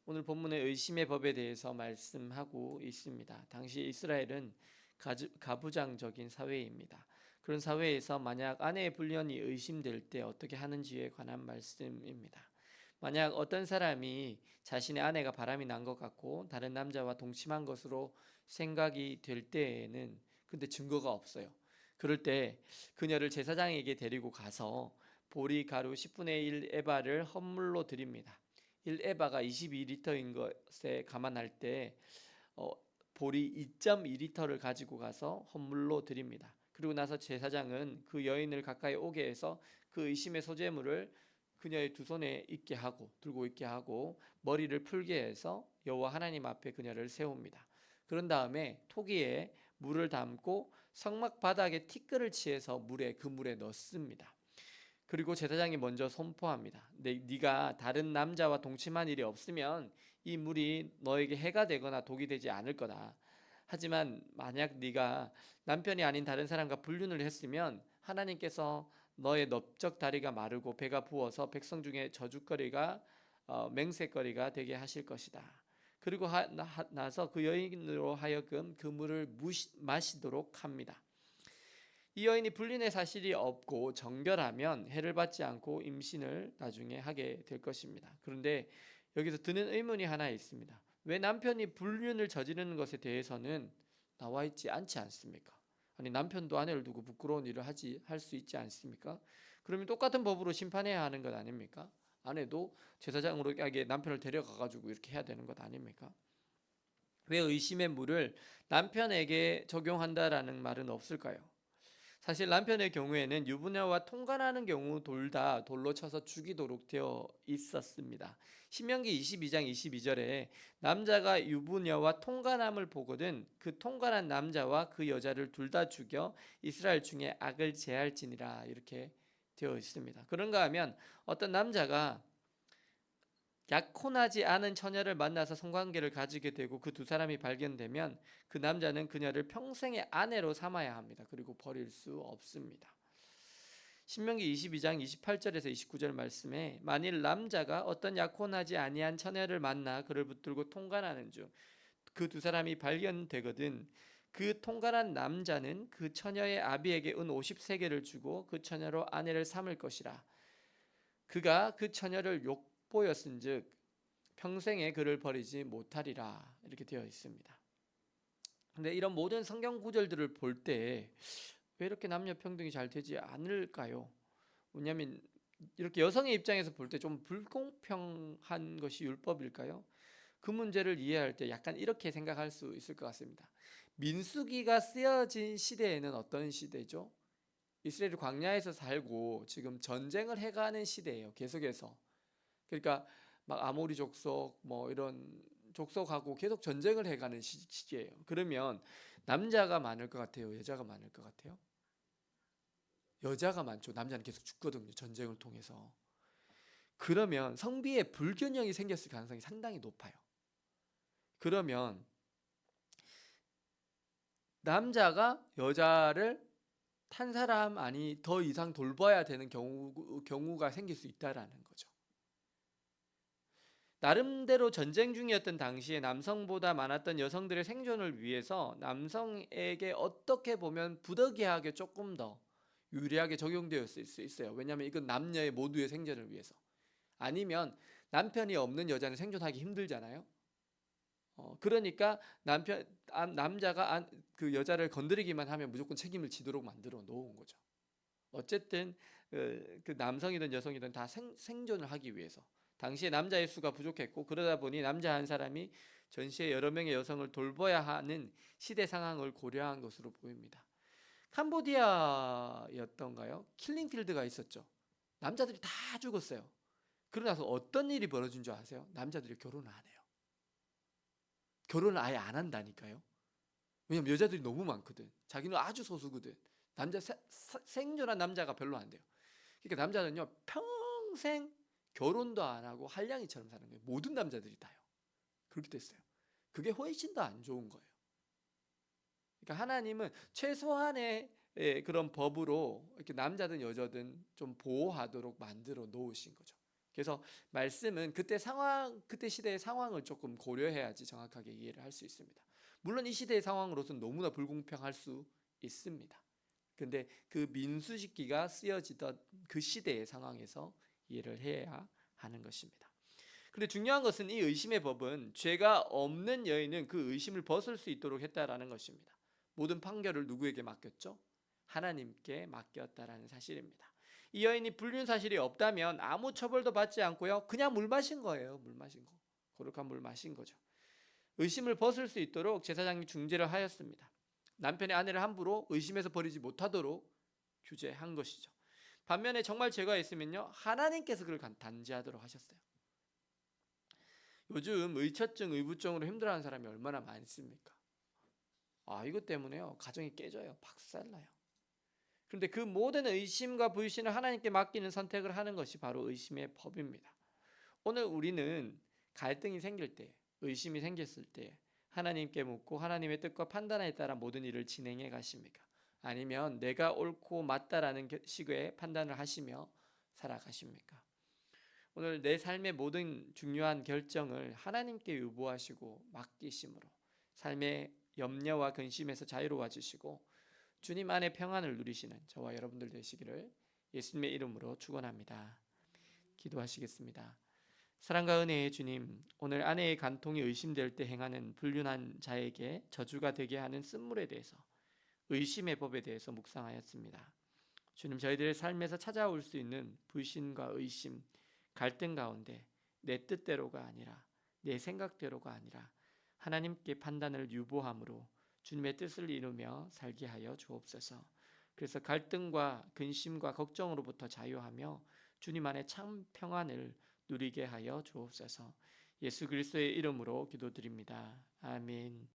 오늘 본문의 의심의 법에 대해서 말씀하고 있습니다. 당시 이스라엘은 가부장적인 사회입니다. 그런 사회에서 만약 아내의 불륜이 의심될 때 어떻게 하는지에 관한 말씀입니다. 만약 어떤 사람이 자신의 아내가 바람이 난 것 같고 다른 남자와 동침한 것으로 생각이 될 때에는 근데 증거가 없어요. 그럴 때 그녀를 제사장에게 데리고 가서 보리 가루 10분의 1 에바를 헌물로 드립니다. 1에바가 22리터인 것에 감안할 때 어, 보리 2.2리터를 가지고 가서 헌물로 드립니다. 그리고 나서 제사장은 그 여인을 가까이 오게 해서 그 의심의 소재물을 그녀의 두 손에 있게 하고 들고 있게 하고 머리를 풀게 해서 여호와 하나님 앞에 그녀를 세웁니다. 그런 다음에 토기에 물을 담고 성막 바닥에 티끌을 칠해서 그 물에 넣습니다. 그리고 제사장이 먼저 선포합니다. 네가 다른 남자와 동침한 일이 없으면 이 물이 너에게 해가 되거나 독이 되지 않을 거다. 하지만 만약 네가 남편이 아닌 다른 사람과 불륜을 했으면 하나님께서 너의 넓적 다리가 마르고 배가 부어서 백성 중에 저주거리가 맹세거리가 되게 하실 것이다. 그리고 나서 그 여인으로 하여금 그 물을 마시도록 합니다. 이 여인이 불륜의 사실이 없고 정결하면 해를 받지 않고 임신을 나중에 하게 될 것입니다. 그런데 여기서 드는 의문이 하나 있습니다. 왜 남편이 불륜을 저지르는 것에 대해서는 나와 있지 않지 않습니까? 아니 남편도 아내를 두고 부끄러운 일을 할 수 있지 않습니까? 그러면 똑같은 법으로 심판해야 하는 것 아닙니까? 아내도 제사장으로에게 남편을 데려가 가지고 이렇게 해야 되는 것 아닙니까? 왜 의심의 물을 남편에게 적용한다라는 말은 없을까요? 사실 남편의 경우에는 유부녀와 통관하는 경우 둘 다 돌로 쳐서 죽이도록 되어 있었습니다. 신명기 22장 22절에 남자가 유부녀와 통관함을 보거든 그 통관한 남자와 그 여자를 둘 다 죽여 이스라엘 중에 악을 제할지니라 이렇게 되어 있습니다. 그런가 하면 어떤 남자가 약혼하지 않은 처녀를 만나서 성관계를 가지게 되고 그 두 사람이 발견되면 그 남자는 그녀를 평생의 아내로 삼아야 합니다. 그리고 버릴 수 없습니다. 신명기 22장 28절에서 29절 말씀에 만일 남자가 어떤 약혼하지 아니한 처녀를 만나 그를 붙들고 통관하는 중 그 두 사람이 발견되거든 그 통관한 남자는 그 처녀의 아비에게 은 50세겔을 주고 그 처녀로 아내를 삼을 것이라. 그가 그 처녀를 욕보였은즉 평생에 그를 버리지 못하리라 이렇게 되어 있습니다. 근데 이런 모든 성경 구절들을 볼 때 왜 이렇게 남녀 평등이 잘 되지 않을까요? 왜냐하면 이렇게 여성의 입장에서 볼 때 좀 불공평한 것이 율법일까요? 그 문제를 이해할 때 약간 이렇게 생각할 수 있을 것 같습니다. 민수기가 쓰여진 시대에는 어떤 시대죠? 이스라엘이 광야에서 살고 지금 전쟁을 해가는 시대예요. 계속해서. 그러니까 막 아모리 족속 뭐 이런 족속하고 계속 전쟁을 해가는 시기예요. 그러면 남자가 많을 것 같아요? 여자가 많을 것 같아요? 여자가 많죠. 남자는 계속 죽거든요. 전쟁을 통해서. 그러면 성비에 불균형이 생겼을 가능성이 상당히 높아요. 그러면 남자가 여자를 탄 사람 아니 더 이상 돌봐야 되는 경우가 생길 수 있다라는 거죠. 나름대로 전쟁 중이었던 당시에 남성보다 많았던 여성들의 생존을 위해서 남성에게 어떻게 보면 부득이하게 조금 더 유리하게 적용되었을 수 있어요. 왜냐하면 이건 남녀의 모두의 생존을 위해서. 아니면 남편이 없는 여자는 생존하기 힘들잖아요. 그러니까 남자가 그 여자를 건드리기만 하면 무조건 책임을 지도록 만들어 놓은 거죠. 어쨌든 그 남성이든 여성이든 다 생존을 하기 위해서 당시에 남자의 수가 부족했고 그러다 보니 남자 한 사람이 전시에 여러 명의 여성을 돌봐야 하는 시대 상황을 고려한 것으로 보입니다. 캄보디아였던가요? 킬링필드가 있었죠. 남자들이 다 죽었어요. 그러고 나서 어떤 일이 벌어진 줄 아세요? 남자들이 결혼을 안 해요. 결혼을 아예 안 한다니까요. 왜냐면 여자들이 너무 많거든. 자기는 아주 소수거든. 생존한 남자가 별로 안 돼요. 그러니까 남자는요 평생 결혼도 안 하고 한량이처럼 사는 거예요. 모든 남자들이 다요. 그렇게 됐어요. 그게 훨씬 더 안 좋은 거예요. 그러니까 하나님은 최소한의 그런 법으로 이렇게 남자든 여자든 좀 보호하도록 만들어 놓으신 거죠. 그래서 말씀은 그때 상황, 그때 시대의 상황을 조금 고려해야지 정확하게 이해를 할 수 있습니다. 물론 이 시대의 상황으로서는 너무나 불공평할 수 있습니다. 근데 그 민수식기가 쓰여지던 그 시대의 상황에서 이해를 해야 하는 것입니다. 근데 중요한 것은 이 의심의 법은 죄가 없는 여인은 그 의심을 벗을 수 있도록 했다라는 것입니다. 모든 판결을 누구에게 맡겼죠? 하나님께 맡겼다라는 사실입니다. 이 여인이 불륜 사실이 없다면 아무 처벌도 받지 않고요, 그냥 물 마신 거예요. 물 마신 거. 거룩한 물 마신 거죠. 의심을 벗을 수 있도록 제사장이 중재를 하였습니다. 남편의 아내를 함부로 의심해서 버리지 못하도록 규제한 것이죠. 반면에 정말 죄가 있으면요, 하나님께서 그를 단죄하도록 하셨어요. 요즘 의처증, 의부증으로 힘들어하는 사람이 얼마나 많습니까? 이것 때문에요, 가정이 깨져요. 박살나요. 그런데 그 모든 의심과 불신을 하나님께 맡기는 선택을 하는 것이 바로 의심의 법입니다. 오늘 우리는 갈등이 생길 때, 의심이 생겼을 때 하나님께 묻고 하나님의 뜻과 판단에 따라 모든 일을 진행해 가십니까? 아니면 내가 옳고 맞다라는 식의 판단을 하시며 살아가십니까? 오늘 내 삶의 모든 중요한 결정을 하나님께 유보하시고 맡기심으로 삶의 염려와 근심에서 자유로워지시고 주님 안에 평안을 누리시는 저와 여러분들 되시기를 예수님의 이름으로 축원합니다. 기도하시겠습니다. 사랑과 은혜의 주님, 오늘 아내의 간통이 의심될 때 행하는 불륜한 자에게 저주가 되게 하는 쓴물에 대해서, 의심의 법에 대해서 묵상하였습니다. 주님, 저희들의 삶에서 찾아올 수 있는 불신과 의심, 갈등 가운데 내 뜻대로가 아니라 내 생각대로가 아니라 하나님께 판단을 유보함으로 주님의 뜻을 이루며 살게 하여 주옵소서. 그래서 갈등과 근심과 걱정으로부터 자유하며 주님 안에 참 평안을 누리게 하여 주옵소서. 예수 그리스도의 이름으로 기도드립니다. 아멘.